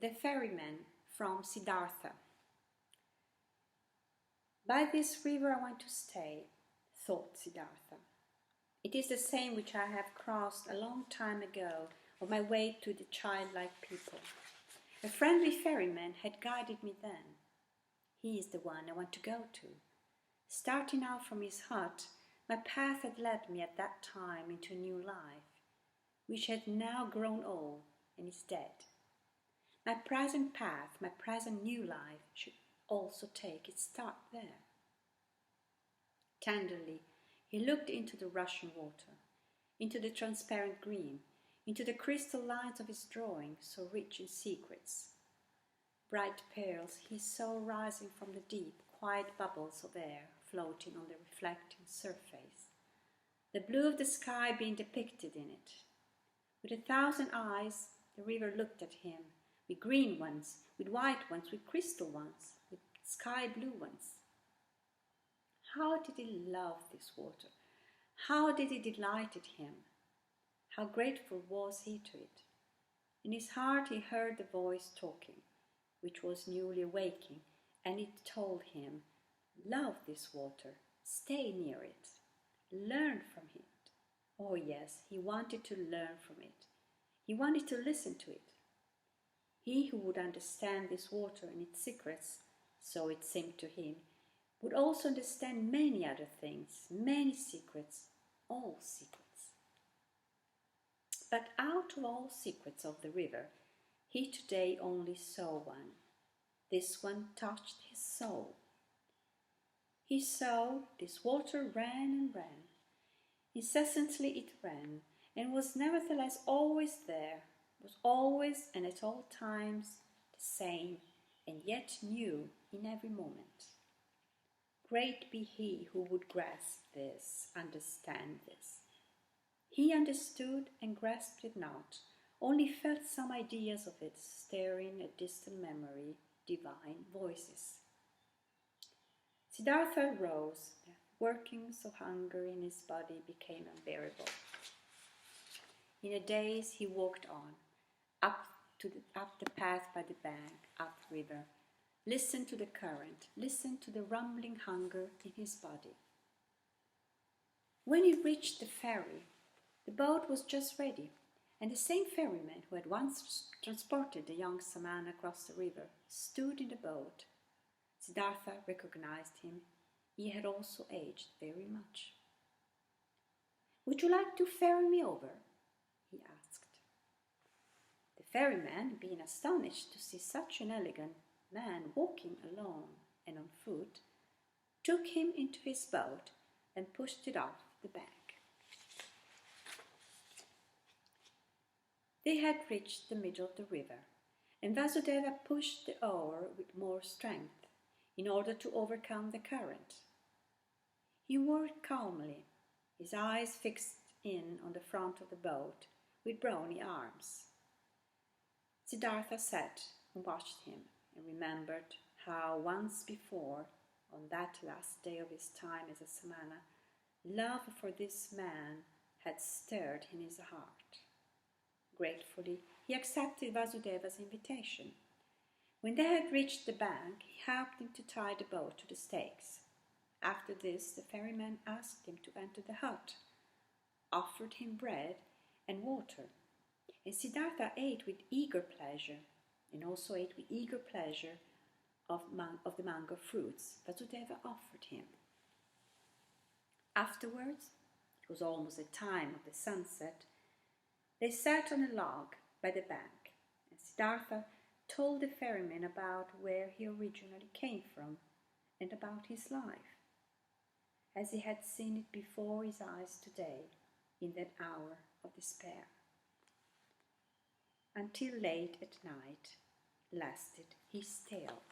The Ferryman from Siddhartha. By this river I want to stay, thought Siddhartha. It is the same which I have crossed a long time ago on my way to the childlike people. A friendly ferryman had guided me then. He is the one I want to go to. Starting out from his hut, my path had led me at that time into a new life, which had now grown old and is dead. My present path, my present new life, should also take its start there. Tenderly, he looked into the rushing water, into the transparent green, into the crystal lines of his drawing, so rich in secrets. Bright pearls he saw rising from the deep, quiet bubbles of air floating on the reflecting surface, the blue of the sky being depicted in it. With 1,000 eyes, the river looked at him, with green ones, with white ones, with crystal ones, with sky blue ones. How did he love this water? How did it delight him? How grateful was he to it? In his heart he heard the voice talking, which was newly awaking, and it told him, love this water, stay near it, learn from it. Oh yes, he wanted to learn from it. He wanted to listen to it. He who would understand this water and its secrets, so it seemed to him, would also understand many other things, many secrets, all secrets. But out of all secrets of the river, he today only saw one. This one touched his soul. He saw this water ran and ran. Incessantly it ran, and was nevertheless always there, was always and at all times the same, and yet new in every moment. Great be he who would grasp this, understand this. He understood and grasped it not, only felt some ideas of it stirring a distant memory, divine voices. Siddhartha rose. The workings of hunger in his body became unbearable. In a daze he walked on, up the path by the bank, up the river, listened to the current, listened to the rumbling hunger in his body. When he reached the ferry, the boat was just ready, and the same ferryman who had once transported the young Samana across the river stood in the boat. Siddhartha recognized him. He had also aged very much. "Would you like to ferry me over?" he asked. The ferryman, being astonished to see such an elegant man walking alone and on foot, took him into his boat and pushed it off the bank. They had reached the middle of the river, and Vasudeva pushed the oar with more strength in order to overcome the current. He worked calmly, his eyes fixed in on the front of the boat with brawny arms. Siddhartha sat and watched him and remembered how once before, on that last day of his time as a samana, love for this man had stirred in his heart. Gratefully, he accepted Vasudeva's invitation. When they had reached the bank, he helped him to tie the boat to the stakes. After this, the ferryman asked him to enter the hut, offered him bread and water, and Siddhartha ate with eager pleasure, and also ate with eager pleasure of the mango fruits Vasudeva offered him. Afterwards, it was almost the time of the sunset, they sat on a log by the bank, and Siddhartha told the ferryman about where he originally came from and about his life, as he had seen it before his eyes today in that hour of despair. Until late at night lasted his tale.